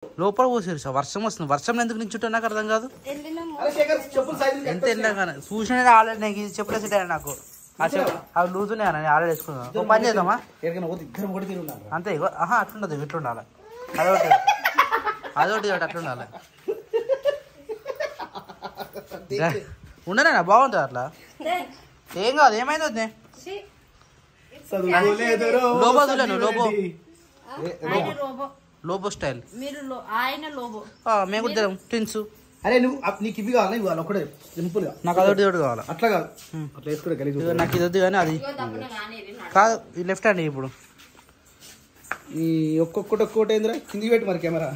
లోపల పోసారు సార్. వర్షం వస్తుంది. వర్షంలో ఎందుకు నించుంటా నాకు అర్థం కాదు. ఎంత ఎండా కానీ చూసిన ఆల్రెడీ నాకు ఇది చెప్పలే సెట్ అయ్యా నాకు. అవి లూజునే అని ఆల్రెడీ వేసుకున్నాను. పని చేద్దామా అంతే. ఇగో అట్లుండదు, ఇట్లుండాలి. అదొకటి అట్లుండాలి. ఉండనా బాగుంటుంది అట్లా. ఏం కాదు. ఏమైంది లోబో చూడను. లోబో స్టైల్ మేము కూడా ట్విన్స్. అరే నువ్వు నీకు ఇవి కావాలి, ఇవ్వాలి ఒకటే సింపుల్ గా. నాకు అదొకటి కావాలి. అట్లా కాదు, అట్లా వేసుకునే కలిగి. నాకు ఇది వద్దు కానీ అది కాదు. ఈ లెఫ్ట్ హ్యాండ్ ఇప్పుడు ఈ ఒక్కొక్కటి ఏందిరా కిందికి పెట్టి మరి కెమెరా.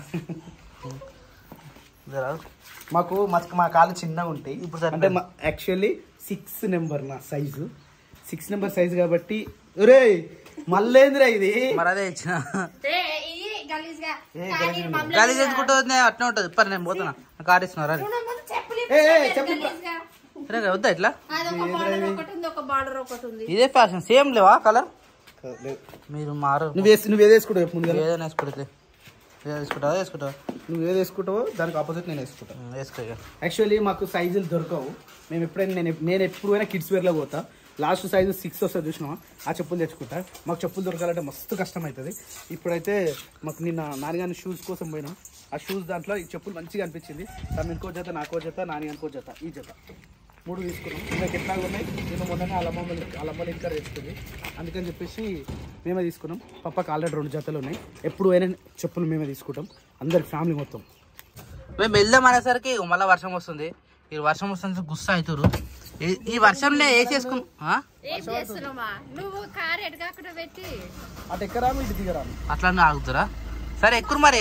మాకు మా కాళ్ళు చిన్నగా ఉంటాయి ఇప్పుడు. అంటే యాక్చువల్లీ 6 నెంబర్ నా సైజు. 6 నెంబర్ సైజు కాబట్టి ఒరే మళ్ళేందిరా ఇది. మరి అదే ఇచ్చిన గలీజ్ ఎందుకుంటుంది. అట్నే ఉంటుంది. పని నేను పోతున్నా. కార్ ఇస్తున్నారా వద్దా ఇట్లా. ఇదే ఫ్యాషన్ సేమ్ లేవా కలర్. మీరు మారు. నువ్వు ఏది వేసుకుంటావు ముందు. ఏదైనా వేసుకుంటే వేసుకుంటావా. నువ్వు ఏది వేసుకుంటావో దానికి ఆపోజిట్ నేను వేసుకుంటాను. వేసుకో. యాక్చువల్లీ మాకు సైజులు దొరకవు. మేము ఎప్పుడైనా నేను ఎప్పుడైనా కిడ్స్ వేర్లో పోతా. లాస్ట్ సైజు 6 వస్తుంది చూసినావా. ఆ చెప్పులు తెచ్చుకుంటా. మాకు చెప్పులు దొరకాలంటే మస్తు కష్టం అవుతుంది. ఇప్పుడైతే మాకు నిన్న నాన్నగాని షూస్ కోసం పోయినాం. ఆ షూస్ దాంట్లో ఈ చెప్పులు మంచిగా అనిపించింది. తను ఇంకో జత, నాకో జత, నాన్నగానికో జత, ఈ జత 3 తీసుకున్నాం. ఇంకా ఎట్లాగా ఉన్నాయి. నేను మొన్ననే అల్లమ్మలు ఇంకా తెచ్చుకుంది. అందుకని చెప్పేసి మేమే తీసుకున్నాం. పప్పకి ఆల్రెడీ 2 జతలు ఉన్నాయి. ఎప్పుడు అయినా చెప్పులు మేమే తీసుకుంటాం. అందరి ఫ్యామిలీ మొత్తం. మేము వెళ్దాం అనేసరికి మళ్ళీ వర్షం వస్తుంది. ఈ వర్షం వస్తుంది గుస్సా అవుతారు. ఈ వర్షంలో అట్లా ఆగుతారా. సరే ఎక్కువ మరి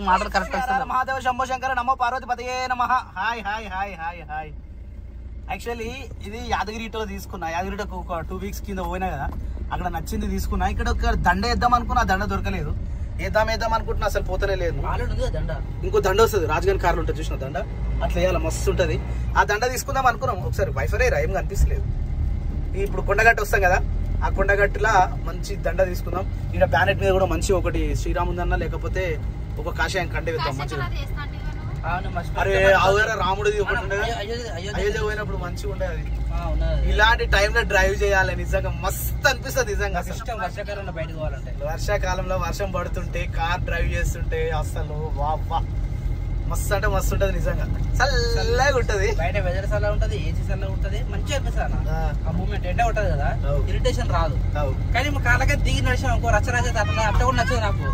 మాటలు కరెక్ట్. మహాదేవ శంభో శంకర నమో పార్వతిపతయే నమః. Hi hi hi hi hi. Actually ఇది యాదగిరిలో తీసుకున్నా. యాదగిరిటకు ఒక 2 వీక్స్ కింద పోయినా కదా, అక్కడ నచ్చింది తీసుకున్నా. ఇక్కడ ఒక దండ వేద్దాం అనుకున్నా, దండ దొరకలేదు. వేద్దాం అనుకుంటున్నా, అసలు పోతనే లేదు. ఇంకో దండ వస్తుంది రాజుగారి కార్లు ఉంటుంది చూసిన దండ, అట్లా వేయాలి మస్తు ఉంటుంది. ఆ దండ తీసుకుందాం అనుకున్నాం. ఒకసారి వైఫై ఏం కనిపిస్తలేదు. ఇప్పుడు కొండగట్టు వస్తాం కదా, ఆ కొండగట్టులా మంచి దండ తీసుకుందాం. ఇక్కడ బ్యానెట్ మీద కూడా మంచి ఒకటి శ్రీరాముందన్న లేకపోతే ఒక కాషాయం కంటే వేద్దాం మంచిగా. అరే రాముడిది ఒకటి ఉండే, అయోధ్య పోయినప్పుడు మంచిగా ఉండే అది. ఇలాంటి టైంలో డ్రైవ్ చేయాలి. నిజంగా మస్తు అనిపిస్తుంది. నిజంగా వర్షాకాలంలో బయటకు పోవాలంటే, వర్షాకాలంలో వర్షం పడుతుంటే కార్ డ్రైవ్ చేస్తుంటే అసలు వా మస్తు అంటే మస్తు ఉంటది. నిజంగా చల్లగా ఉంటది. బయట వెదర్ చల్లగా ఉంటది, ఏసీ చల్లగా ఉంటది, మంచిగా అనిపిస్తుంది. ఆ మూమెంట్ ఎండ ఉంటది కదా, ఇరిటేషన్ రాదు. కానీ మా కాళ్ళకే దిగి నడిచాం ఇంకో రచ్చ అట్లా కూడా నచ్చదు నాకు.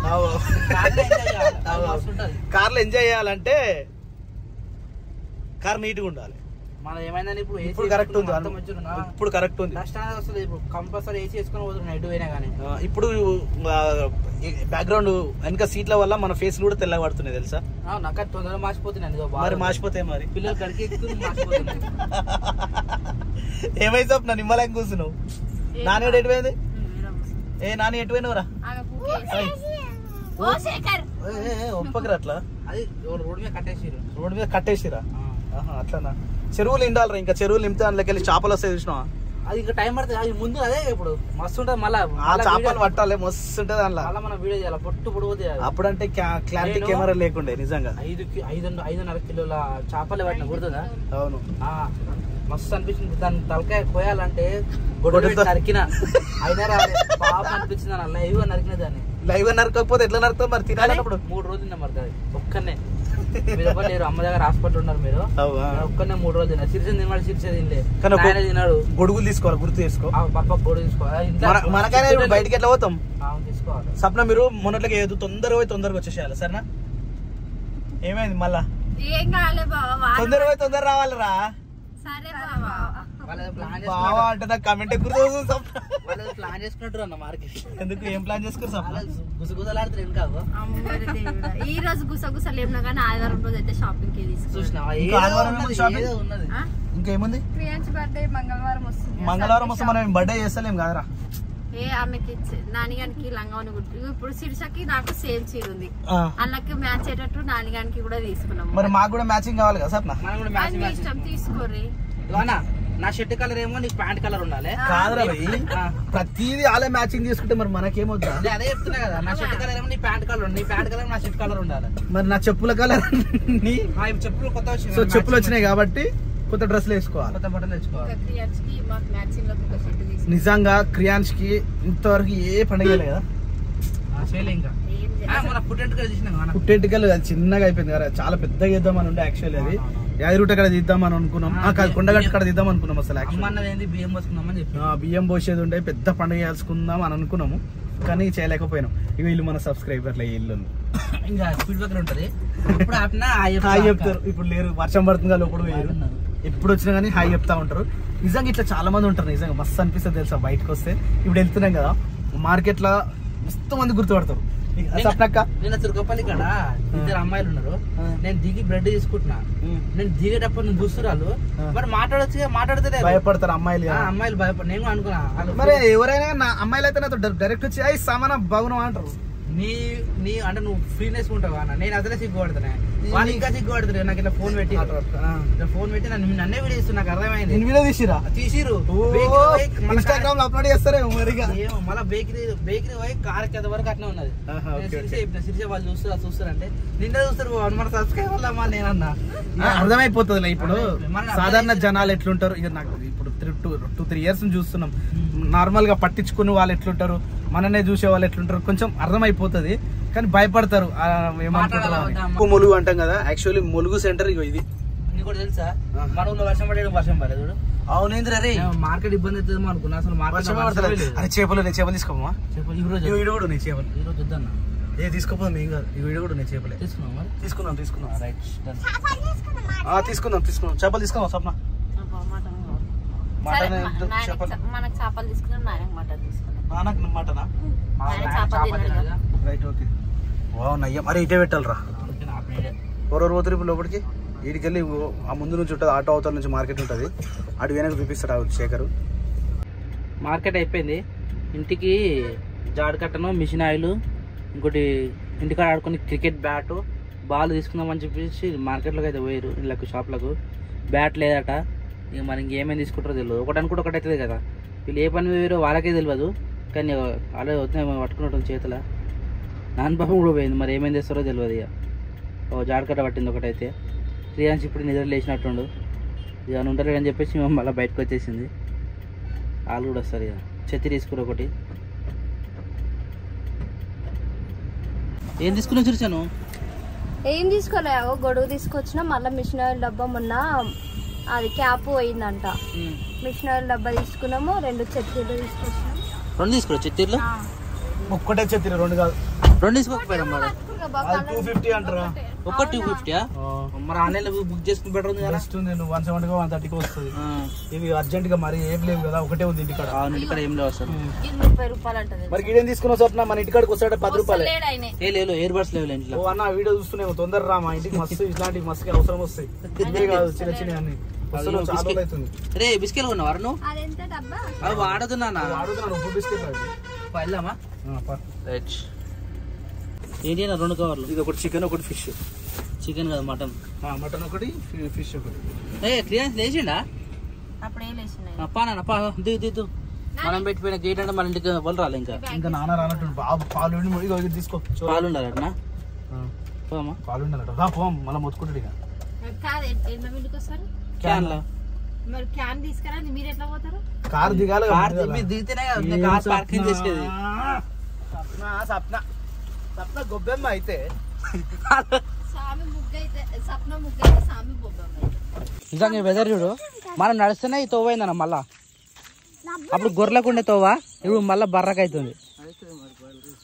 కార్లో ఎంజాయ్ చేయాలంటే కార్ నీట్ గా ఉండాలి. మనం ఏమైనా ఇప్పుడు కరెక్ట్ ఉంది. ఇప్పుడు కరెక్ట్ ఉంది. వస్తుంది. ఇప్పుడు కంపల్సరీ ఏసీ వేసుకొని పోతుంది నైట్ పోయినా కానీ. ఇప్పుడు బ్యాక్గ్రౌండ్ వెనక సీట్ల వల్ల మన ఫేస్ కూడా తెల్లగా పడుతున్నాయి తెలుసా. నాకు తొందరగా మాసిపోతున్నాయి. మరి మాసిపోతాయి. మరి పిల్లలు కడికి మాసిపోతున్నాయి. ఏమైతే నా నిమ్మలాగా కూర్చున్నావు. నాని ఎటుపోయింది? నాని ఎటుపోయినవురా? ఒప్పకరా అట్లా. అది రోడ్ మీద కట్టేసిరా. అట్లా చెరువులు నిండాలరా. ఇంకా చెరువులు నింపితే అందులోకి వెళ్ళి చేపలు వస్తాయి చూసినావా. అది ఇంకా టైం పడుతుంది. అది ముందు అదే ఇప్పుడు మస్తు ఉంటుంది. మళ్ళీ ఆ చేపలు పట్టాలి మస్తు ఉంటుంది. అందులో మనం వీడియో చేయాలి. పొట్టు అప్పుడంటే క్లారిటీ కెమెరా లేకుండే. నిజంగా 5.5 కిలోల చేపలు పట్టిన గుర్తుందా? అవును. మస్తు అనిపించింది. దాన్ని తలకాయ కోయాలంటే నరికిన అయినా పాపం అనిపించింది. లైవ్ గా నరికిన దాన్ని. లైవ్ గా నరకపోతే ఎట్లా నరుకుతావు మరి? తినాలప్పుడు 3 రోజులు మరి ఒక్కనే లేరు. అమ్మ దగ్గర హాస్పిటల్ ఉన్నారు. మీరు ఒక్కనే 3 రోజులు తిన్నారు. సిరిసేది తిన్నాడు. సిరిసేది తినలే తిన్నాడు. గొడుగులు తీసుకోవాలి, గుర్తు చేసుకో. పప్ప గొడుగు తీసుకోవాలి. మనకైనా బయటకి ఎట్లా పోతాం తీసుకోవాలి. సప్న మీరు మొన్నట్లకి ఏదో తొందరగా పోయి తొందరగా వచ్చేసేయాలి. సరేనా? ఏమైంది మళ్ళా? తొందర రావాలిరా. బావా అంటే నాకు కమెంట్ ప్లాన్ చేసుకున్నట్టు అన్న మార్కెట్. ఎందుకు ఏం ప్లాన్ చేసుకున్నారు? గుసగుసలాడుతారు ఏం కాదు. ఈ రోజు గుసగుసలేమన్నా కానీ ఆదివారం రోజు అయితే షాపింగ్ కి చూసినావా? ఇంకేముంది? ప్రియాంశ్ బర్త్డే మంగళవారం వస్తుంది. మంగళవారం వస్తే మనం బర్త్డే చేస్తలేం కదరా. ఆమెకి నానిగానికి లంగావని కుట్టి. ఇప్పుడు శిర్షకి నాకు సేమ్ చీర ఉంది. అన్నకి మ్యాచ్ అయ్యేటట్టు నానిగానికి కూడా తీసుకున్నాం. మరి మాకు కూడా మ్యాచింగ్ కావాలి కదా సార్. ఇష్టం తీసుకోర్రి. నా షర్ట్ కలర్ ఏమో నీకు ప్యాంట్ కలర్ ఉండాలి. కాదురా ప్రతిదీ వాళ్ళే మ్యాచింగ్ చేసుకుంటే మరి మనకేమొద్దా? అదే చెప్తున్నా కదా, నా షర్ట్ కలర్ ఏమో నీ ప్యాంట్ కలర్, నీ ప్యాంట్ కలర్ నా షర్ట్ కలర్ ఉండాలి. మరి నా చెప్పుల కలర్ చెప్పులు కొత్త వచ్చినాయి. సో చెప్పులు వచ్చినాయి కాబట్టి కొత్త డ్రెస్లు వేసుకోవాలి, కొత్త బట్టలు తెచ్చుకోవాలి. నిజంగా క్రియాన్స్ కి ఇంతవరకు ఏ పండుగ లేదా ఇంకా మన పుట్టెంటుకలు తీసినాం. పుట్టెంటుకలు అది చిన్నగా అయిపోయింది కదా, చాలా పెద్దగా చేద్దామని ఉండే యాక్చువల్లీ. అది యాదగిరిగుట్ట కాడ తీద్దామని అనుకున్నాం, కొండగట్టు కాడ తీద్దాం అనుకున్నాం. అసలు బియ్యం పోసుకుందామని చెప్పి బియ్యం పోసేది ఉండే, పెద్ద పండుగ చేసుకుందాం అని అనుకున్నాము, కానీ చేయలేకపోయినాం. ఇక వీళ్ళు మన సబ్స్క్రైబర్లు ఇల్లు ఇంకా స్పీడ్ బ్రేకర్ ఉంటది. హాయ్ చెప్తారు. ఇప్పుడు లేరు, వర్షం పడుతుంది కదా, లోపల వేరు. ఎప్పుడు వచ్చినా కానీ హాయ్ చెప్తా ఉంటారు. నిజంగా ఇట్లా చాలా మంది ఉంటారు. నిజంగా మస్తు అనిపిస్తుంది తెలుసా బయటకు వస్తే. ఇప్పుడు వెళ్తున్నాం కదా మార్కెట్ లో, మస్తు మంది గుర్తుపడతారు. నిన్న తిరుపతి కాడ ఇద్దరు అమ్మాయిలు ఉన్నారు. నేను దిగి బ్రెడ్ తీసుకుంటున్నా, నేను దిగేటప్పుడు నువ్వు చూస్తురాలు మరి మాట్లాడచ్చు, మాట్లాడితే భయపడతారు అమ్మాయిలు. అమ్మాయిలు భయపడ, నేను అనుకున్నా. మరి ఎవరైనా నా అమ్మాయిలు అయితే నాతో డైరెక్ట్ వచ్చి అయ్యి సామాన బాగున్నావు అంటారు. నీ అంటే నువ్వు ఫ్రీనెస్ ఉంటావు అన్న, నేను అసలే సిగ్గుపడుతున్నా. వాళ్ళు ఇంకా సిగ్గుపడుతుంది. నాకు ఇట్లా ఫోన్ పెట్టి నన్నే వీడియో ఇస్తున్నా. నాకు అర్థమైంది. వీడియో తీసిరు ఇన్స్టాగ్రామ్ లో అప్లోడ్ చేస్తారేమో మరి. మళ్ళీ బేకరీ పోయి కార్ కింద వరకు అట్లా ఉన్నది. సిరిసే వాళ్ళు చూస్తారంటే నిన్నే చూస్తారు మన సబ్స్క్రైబర్లు అమ్మా. నేనన్నా అర్థమైపోతుంది. ఇప్పుడు సాధారణ జనాలు ఎట్లుంటారు, ఇక నాకు ఇప్పుడు 2-3 years చూస్తున్నాం. నార్మల్ గా పట్టించుకుని వాళ్ళు ఎట్లుంటారు, మననే చూసే వాళ్ళు ఎట్లుంటారు కొంచెం అర్థమైపోతుంది. కానీ భయపడతారు. ఏమంటారు ములుగు అంటాం కదా, యాక్చువల్లీ ములుగు సెంటర్ ఇగో ఇది. నీకు తెలుసా మన ఊళ్ళో వర్షం పడేది, వర్షం పడేది. అవునేంద్ర రే, మార్కెట్ ఇబ్బంది అవుతుందేమో అనుకున్నా. అసలు అరే చేపలు తీసుకోమా, ఈ రోజు కూడా చేపలు ఈ రోజు వద్దన్నా. తీసుకోపోదాం ఏం కాదు. ఈ వీడియో కూడా నేను చేపలే తీసుకున్నాం. రైట్ తీసుకుందాం చేపలు తీసుకుందాం. స్వప్న మనకు చేపలు తీసుకున్నాం, మటన్ తీసుకున్నాం. మటనా? Right okay. నయ్యం. అరే ఇటే పెట్టాలరా. ఎవరెవరు పోతారు ఇప్పుడు లోపలికి? వీడికి వెళ్ళి ఆ ముందు నుంచి ఉంటుంది, ఆటో అవతల నుంచి మార్కెట్ ఉంటుంది, అటు వెనక చూపిస్తాడు శేఖర్. మార్కెట్ అయిపోయింది. ఇంటికి జాడు కట్టను, మిషన్ ఆయిల్, ఇంకోటి ఇంటికాడ ఆడుకుని క్రికెట్ బ్యాటు, బాల్ తీసుకుందామని చెప్పేసి మార్కెట్లోకి అయితే పోయారు. వీళ్ళకు షాప్లకు బ్యాట్ లేదట. ఇక మరి ఇంకేమేమి తీసుకుంటారో తెలియదు. ఒకటి అనుకుంటే ఒకటి అవుతుంది కదా. వీళ్ళు ఏ పని వేరో వాళ్ళకే తెలియదు. కానీ అలా వస్తున్నాయి పట్టుకున్నట్టు చేతుల. నాన్న పాపం కూడా పోయింది, మరి ఏమేమి చేస్తారో తెలియదు. ఇక జాడకట్ట పట్టింది ఒకటైతే. క్రియాన్స్ ఇప్పుడు నిద్ర లేచినట్టుండు. ఇక ఉంటారు అని చెప్పేసి మేము మళ్ళీ బయటకు వచ్చేసింది. వాళ్ళు కూడా వస్తారు. ఇక చెత్తి తీసుకురు ఒకటి. ఏం తీసుకున్నా చూసాను. ఏం తీసుకోలే, గొడుగు తీసుకొచ్చినా. మళ్ళీ మిషన్ ఆయిల్ డబ్బా మొన్న అది క్యాప్ పోయిందంట. మిషన్ ఆయిల్ డబ్బా తీసుకున్నాము. 2 చెత్తీలు తీసుకొచ్చినాం. 2 తీసుకురా చెత్తీర్లు? ఒక్కటే చెత్తి, 2 కాదు. 2 తీసుకోకపోయారా? 250 అంటారా? ఒక 250. మరి ఆన్లైన్ బుక్ చేసుకుని బెటర్ ఉంది కదా. నువ్వు 170 130 వస్తుంది. ఇవి అర్జెంట్ గా మరి ఏం లేవు కదా, ఒకటే ఉంది ఇంటికాడ. ఇంటికాడ ఏం లేవు అసలు. 30 రూపాయలు అంటది. మరి ఇదేం తీసుకున్నావు స్వప్న? మన ఇంటికాడికి వస్తాడు 10 రూపాయలు. లేదు ఎయిర్ బడ్స్ లేవు ఇంట్లో. అన్న వీడియో చూస్తున్నావు, తొందర రా మా ఇంటికి. మస్తు ఇట్లాంటి మస్తు అవసరం వస్తాయి. కాదు చిన్న చిన్న అన్ని రే బిస్కెట్ కొన్నావా నువ్వు? అవి వాడుతున్నా వెళ్దామా? ఏంటి 2 కవర్లు. ఇది ఒకటి చికెన్, ఒకటి ఫిష్. చికెన్ కదా, మటన్. మటన్ ఒకటి, ఫిష్ ఒకటి. క్లియరెన్స్ లేచిండా? దిద్దు. మనం పెట్టిపోయిన గేట్ అంటే మన ఇంటికి వాళ్ళు రాలే. ఇంకా నాన్న రానట్టు పాలు తీసుకో. పాలు ఉండాలట. పాలు ఉండాలట. పోం మళ్ళీ మొత్తుకుంటాడు. ఇక కార్ దిగాలి. సప్న గొబ్బెమ్మ అయితే నిజంగా వెదర్ చూడు. మనం నడుస్తూనే ఈ తోవ అయిందన్న. మళ్ళా అప్పుడు గొర్రెలకు ఉండే తోవ ఇప్పుడు మళ్ళా బర్రకు అవుతుంది.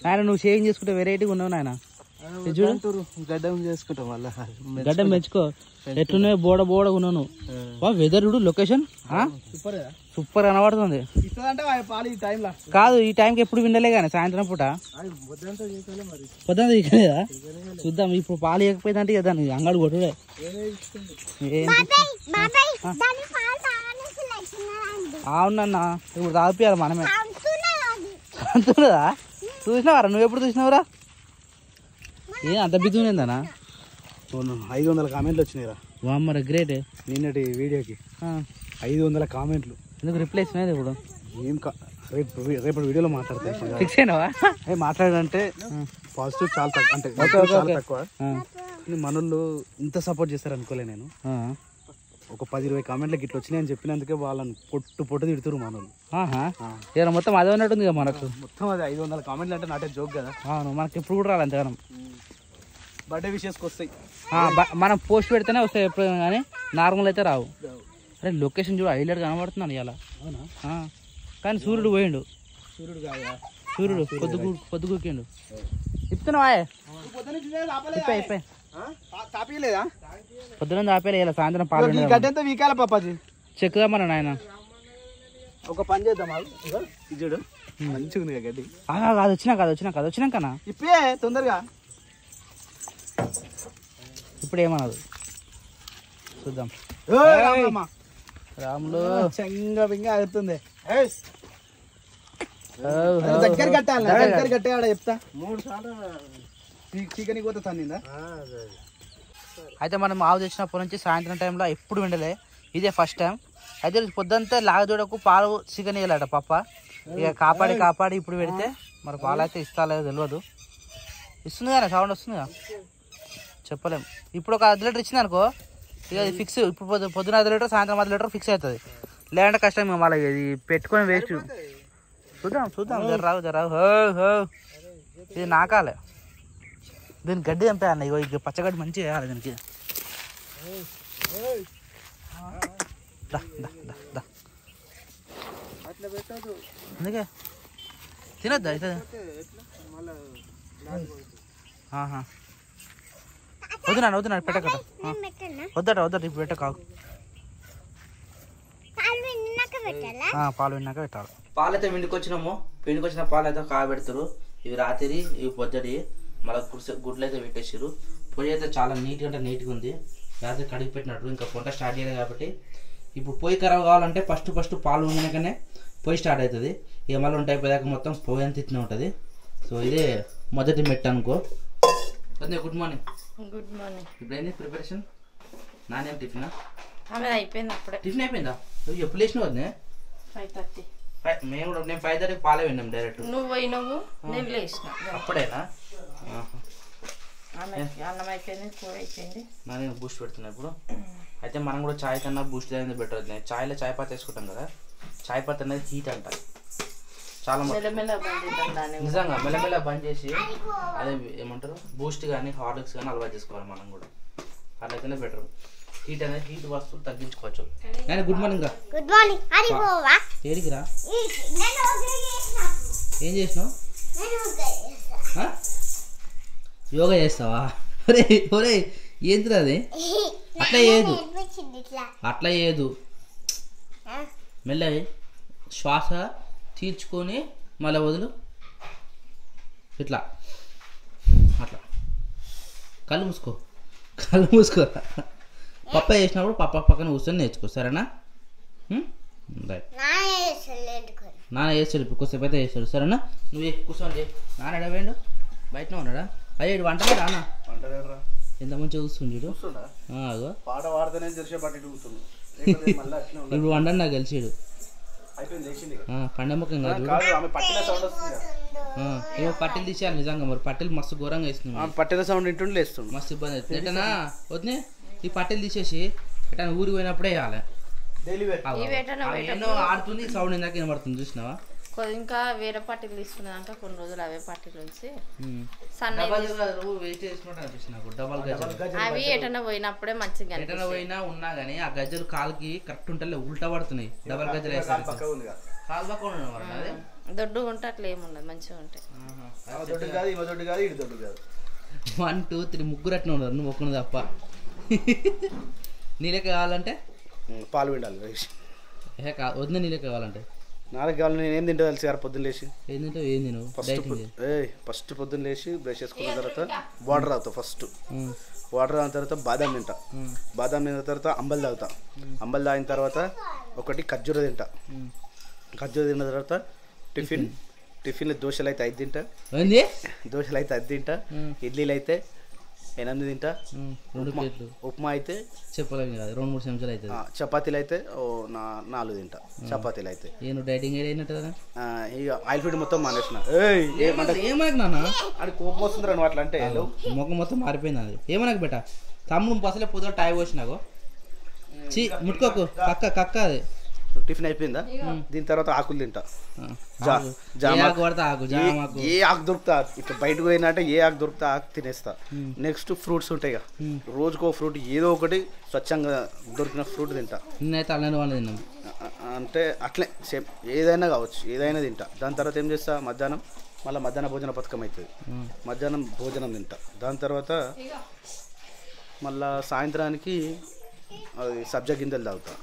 ఆయన నువ్వు షేవింగ్ చేసుకుంటే వెరైటీగా ఉన్నావు నాయన. చూడు గడ్డం చేసుకుంటాం. మళ్ళీ గడ్డం మెచ్చుకో. ఎట్లున్నాయి బోడ ఉన్నాను. వెదర్ చూడు, లొకేషన్ సూపర్ కనబడుతుంది. కాదు ఈ టైంకి ఎప్పుడు విండలే కానీ సాయంత్రం పూట పొద్దున తీయలేదా? చూద్దాం. ఇప్పుడు పాలు ఇవ్వకపోయిందంటే దాన్ని అంగడి కొట్టుడే. అవునన్నా ఇప్పుడు తాగిపోయారు మనమే. అంటున్నదా? చూసినావారా? నువ్వు ఎప్పుడు చూసినావురా? ఏ అంత బిజీ ఉందన్నా? 500 కామెంట్లు వచ్చినాయిరా. వామ్మర గ్రేట్. నిన్నటి వీడియోకి 500 కామెంట్లు. ఎందుకు రిప్లై ఇచ్చినది ఇప్పుడు ఏం రేపు వీడియోలో మాట్లాడతాయి. ఫిక్స్ అయినావా? మాట్లాడంటే పాజిటివ్ చాలా తక్కువ, అంటే చాలా తక్కువ. మనోళ్ళు ఇంత సపోర్ట్ చేస్తారు అనుకోలే నేను. ఒక 10-20 కామెంట్లకి ఇట్లా వచ్చినాయి అని చెప్పినందుకే వాళ్ళని పొట్టు తిడుతురు మనోళ్ళు. ఇలా మొత్తం అదే ఉన్నట్టుంది కదా మనకు. మొత్తం అది 500 కామెంట్లు అంటే నాటే జోక్ కదా. అవును, మనకి ఎప్పుడు కూడా రాలి అంతగానం. బర్త్డే విషెస్కి వస్తాయి. మనం పోస్ట్ పెడితేనే వస్తాయి ఎప్పుడు, కానీ నార్మల్ అయితే రావు. అరే లొకేషన్ చూడు హైలైట్ కనబడుతున్నాను ఇలా. అవునా? కానీ సూర్యుడు పోయిండు. సూర్యుడు కాదా? సూర్యుడు పొద్దుగుక్కిండు. ఇప్పుతున్నావా? ఇప్పే తాపీయలేదా? పొద్దున ఆపేలే, ఇలా సాయంత్రం పాలు గడ్డంతా వీకాల పాపాజీ. చెక్కుదా మన నాయన. ఒక పని చేద్దాం, చూడు మంచిగా ఉంది గడ్డి. అది వచ్చినాకనా ఇప్పే తొందరగా. ఇప్పుడు ఏమన్నది చూద్దాం. రాములు చెంగ బింగ అవుతుంది. దగ్గర కట్టాలి, దగ్గర కట్టేవాడ చెప్తా. 3 సార్లు చీకని పోతే తన్నిందా. అయితే మనం ఆవు తెచ్చినప్పటి నుంచి సాయంత్రం టైంలో ఎప్పుడు విండలే, ఇదే ఫస్ట్ టైం. అయితే పొద్దుంతా లాగదూడకు పాలు చికెన్ వేయాలట పప్ప. ఇక కాపాడి ఇప్పుడు పెడితే మరి పాలు అయితే ఇస్తాలేదో తెలియదు. ఇస్తుంది కానీ సౌండ్ వస్తుందిగా, చెప్పలేం. ఇప్పుడు ఒక 10 లీటర్ ఇచ్చింది అనుకో, ఇక అది ఫిక్స్. ఇప్పుడు పొద్దున 10 లీటర్, సాయంత్రం 10 లీటర్ ఫిక్స్ అవుతుంది. లేదంటే కష్టం మళ్ళీ ఇది పెట్టుకొని వేస్ట్. చూద్దాం జరావు. ఇది నాకాలే, దీనికి గడ్డి చంపే అన్న. ఇక పచ్చగడ్డి మంచిగా వేయాలి దీనికి. అందుకే తినొద్దా అయితే? వద్దునా పెట్టకట. వద్దట ఇప్పుడు పెట్టకాకు. పాలు విన్నాక పెట్టాలి. పాలు అయితే వెండుకొచ్చిన పాలు అయితే కాబెడతారు. ఇవి రాత్రి, ఇవి పొద్దుడి. మళ్ళీ గుడ్లు అయితే పెట్టేసారు. పొయ్యి అయితే చాలా నీట్గా ఉంది. రాత్రి కడిగి పెట్టినట్టు. ఇంకా పొంట స్టార్ట్ చేయలేదు కాబట్టి ఇప్పుడు పొయ్యి ఖరాబ్ కావాలంటే ఫస్ట్ పాలు ఉండగానే పొయ్యి స్టార్ట్ అవుతుంది. ఇక మళ్ళీ ఉంటాయి పోయాక మొత్తం పొయ్యి అంత ఇట్లా ఉంటుంది. సో ఇదే మొదటి మెట్టు అనుకో. Good morning. ఇప్పుడు ఏంది ప్రిపరేషన్? నానేం టిఫిన్ అయిపోయింది అప్పుడే. టిఫిన్ అయిపోయిందా? నువ్వు ఎప్పుడు లేచినావు? వద్దే 5:30. నేను 5:30 పాలే విన్నాం డైరెక్ట్. నువ్వు పోయినావు, నేను లేచిన. అప్పుడేనా? అన్నం అయిపోయింది, కూర అయిపోయింది. నేను బూస్ట్ పెడుతున్నా ఇప్పుడు. అయితే మనం కూడా చాయ్ కన్నా బూస్ట్ అనేది బెటర్ అవుతుంది. చాయ్లో చాయ్ పత్తి వేసుకుంటాం కదా, చాయ్ పత్తి అనేది హీట్ అంట. చాలా నిజంగా మెల్లమెల్ల బంద్ చేసి అదే ఏమంటారు బూస్ట్ కానీ హార్లిక్స్ కానీ అలవాటు చేసుకోవాలి మనం కూడా. అట్లయితేనే బెటర్. హీట్ అనేది హీట్ వస్తువులు తగ్గించుకోవచ్చు. కానీ గుడ్ మార్నింగ్. ఏడికి రా? ఏం చేసినావు? యోగా చేస్తావా? ఒరే ఏంటిది అది? అట్లా చేయదు. మెల్ల శ్వాస తీర్చుకొని మళ్ళీ వదులు. ఇట్లా అట్లా కళ్ళు మూసుకో. పప్ప చేసినప్పుడు పక్కన కూర్చొని నేర్చుకో, సరేనా? రైట్. నాన్న చేస్తాడు ఇప్పుడు, కొద్దిసేపు అయితే చేస్తాడు, సరేనా? నువ్వు కూర్చోండి. నాన్న ఎడవేయండు, బయటనే ఉన్నాడా? అయ్యే వంటలే రానా? ఎంత మంచిగా కూర్చుండు ఇప్పుడు వండని నాకు కలిసిడు. పండముఖం కాదు, పట్టిలు తీసేయాలి నిజంగా. మరి పట్టిలు మస్తు ఘోరంగా వేస్తున్నాయి. పట్టిల సౌండ్ ఇంటుండి లేస్తుంది, మస్తు ఇబ్బంది అవుతుంది. ఎటనా వద్దే ఈ పట్టిలు తీసేసి ఎటన్నా ఊరికి పోయినప్పుడే వేయాలి. ఎన్నో ఆడుతుంది సౌండ్ ఇందాక వినబడుతుంది, చూసినావా? ఇంకా వేరే పట్టీలు తీసుకున్నాక కొన్ని రోజులు అవే పట్టీలు ఉంచి అవి ఎటన్నా పోయినప్పుడే మంచిగా ఎటన్నా పోయినా ఉన్నా గానీ ఆ గజ్జలు కాలుకి కరెక్ట్ ఉంటే ఉల్టా పడుతున్నాయి. డబల్ గజ్జలు వేస్తారు కాలు పక్క దొడ్డు ఉంటే అట్లా ఏముండదు, మంచిగా ఉంటాయి. 1 2 3 ముగ్గురు అట్లా ఉన్నారు, నువ్వు ఒక్కను తప్ప. నీళ్ళకి కావాలంటే పాలు పిండాలి. వద్దు నీళ్ళకి కావాలంటే నాలుగు కావాలి. నేను ఏం తింటా తెలుసు గారు? పొద్దున్న లేచి ఏం తింటావు? ఏం తినవు? ఫస్ట్ పొద్దున్న లేచి బ్రష్ చేసుకున్న తర్వాత వాటర్ తాగుతా. ఫస్ట్ వాటర్ తాగిన తర్వాత బాదం తింటా. బాదం తిన్న తర్వాత అంబలి తాగుతా. అంబలి తాగిన తర్వాత ఒకటి ఖర్జూర తింటా. ఖర్జూర తిన్న తర్వాత టిఫిన్లో దోశలు అయితే 5 తింటా. దోశలు అయితే 5 తింటా. ఇడ్లీలు అయితే 8 తింటా. 2 ప్లేట్లు ఉప్మా అయితే చెప్పలేము కాదు 2-3 చెంచాలు అవుతుంది. చపాతీలు అయితే 4 తింటా. చపాతీలు అయితే నేను డైటింగ్ అయినట్టు కదా. ఇక ఆయిల్ ఫుడ్ మొత్తం మానేసిన. ఏమనకు నాన్న, అది కోపం వస్తుంది నువ్వు అట్లా అంటే. ముఖం మొత్తం మారిపోయింది. అది ఏమనకు బెట తమ్ముడు పసలే పొద్దున టై పోసినాకో ముట్టుకోకు కక్క కక్క. అది టిఫిన్ అయిపోయిందా? దీని తర్వాత ఆకులు తింటా. ఏ ఆకు దొరుకుతా ఇట్లా బయటకు పోయినట్టే ఏ ఆకు దొరుకుతా ఆకు తినేస్తా. నెక్స్ట్ ఫ్రూట్స్ ఉంటాయి కదా, రోజుకో ఫ్రూట్ ఏదో ఒకటి స్వచ్ఛంగా దొరికిన ఫ్రూట్ తింటా. నేనైతే అల్లనే వాళ్ళు తిన్నాం అంటే అట్లే సేమ్ ఏదైనా కావచ్చు, ఏదైనా తింటా. దాని తర్వాత ఏం చేస్తా, మధ్యాహ్న భోజన పథకం అవుతుంది. మధ్యాహ్నం భోజనం తింటా. దాని తర్వాత మళ్ళా సాయంత్రానికి అది సబ్జా గింజలు తాగుతా.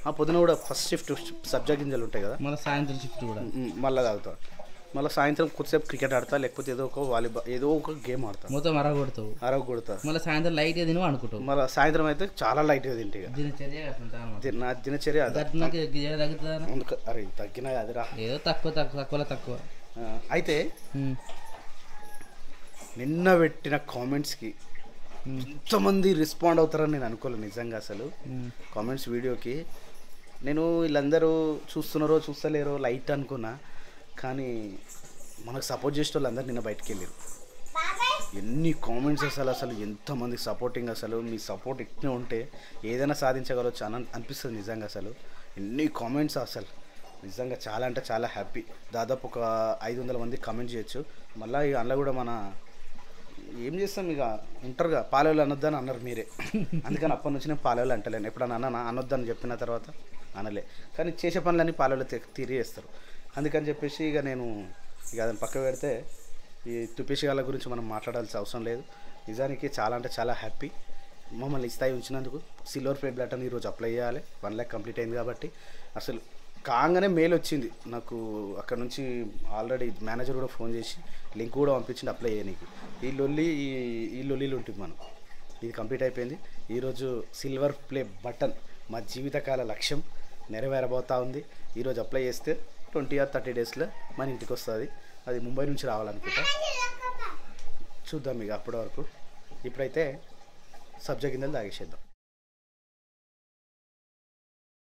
ఆ పొద్దున కూడా ఫస్ట్ షిఫ్ట్ సబ్జా గింజలు ఉంటాయి కదా, మళ్ళీ సాయంత్రం షిఫ్ట్ కూడా మళ్ళీ తాగుతా. మళ్ళీ సాయంత్రం కొద్దిసేపు క్రికెట్ ఆడతా, లేకపోతే ఏదో ఒక వాలీబాల్ ఏదో ఒక గేమ్ ఆడతా. మొత్తం అరగొడతా. మళ్ళీ సాయంత్రం లైట్గా తిని అనుకుంటావు. మళ్ళీ సాయంత్రం అయితే చాలా లైట్గా తింటే నా దినచర్య అరే తగ్గినా అదిరా ఏదో తక్కువ. అయితే నిన్న పెట్టిన కామెంట్స్కి ఎంతమంది రెస్పాండ్ అవుతారని నేను అనుకోలేదు నిజంగా. అసలు కామెంట్స్ వీడియోకి నేను వీళ్ళందరూ చూస్తున్నారో చూస్తలేరో లైట్ అనుకున్నా, కానీ మనకు సపోర్ట్ చేసే వాళ్ళందరూ నిన్న బయటకు వెళ్ళారు. ఎన్ని కామెంట్స్ అసలు ఎంతమంది సపోర్టింగ్. అసలు మీ సపోర్ట్ ఎక్కువ ఉంటే ఏదైనా సాధించగలవచ్చు అని అనిపిస్తుంది నిజంగా. అసలు ఎన్ని కామెంట్స్ అసలు నిజంగా చాలా అంటే చాలా హ్యాపీ. దాదాపు ఒక 500 మంది కామెంట్ చేయొచ్చు. మళ్ళీ ఇక అందులో కూడా మన ఏం చేస్తాం, ఇక ఉంటారుగా పాలెలు అనొద్దని అన్నారు మీరే. అందుకని అప్పటి నుంచి నేను పాలెలు అంటలేను. ఎప్పుడన్నా అనొద్దని చెప్పిన తర్వాత అనలే, కానీ చేసే పనులన్నీ పాలెలు తిరిగి చేస్తారు. అందుకని చెప్పేసి ఇక నేను అదని పక్క పెడితే ఈ తుపేషిగాళ్ళ గురించి మనం మాట్లాడాల్సిన అవసరం లేదు. నిజానికి చాలా అంటే చాలా హ్యాపీ. మమ్మల్ని ఈ స్థాయి ఉంచినందుకు. సిల్వర్ ప్లే బటన్ ఈరోజు అప్లై చేయాలి. 1 lakh కంప్లీట్ అయింది కాబట్టి అసలు కాగానే మెయిల్ వచ్చింది నాకు. అక్కడ నుంచి ఆల్రెడీ మేనేజర్ కూడా ఫోన్ చేసి లింక్ కూడా పంపించింది అప్లై చేయడానికి. ఈ లొల్లీలు ఉంటుంది మనం. ఇది కంప్లీట్ అయిపోయింది. ఈరోజు సిల్వర్ ప్లే బటన్ మా జీవితకాల లక్ష్యం నెరవేరబోతూ ఉంది. ఈరోజు అప్లై చేస్తే 20 or 30 డేస్లో మన ఇంటికి వస్తుంది. అది ముంబై నుంచి రావాలనుకుంటా. చూద్దాం ఇక అప్పటి వరకు. ఇప్పుడైతే సబ్జా గింజలు తాగేసేద్దాం.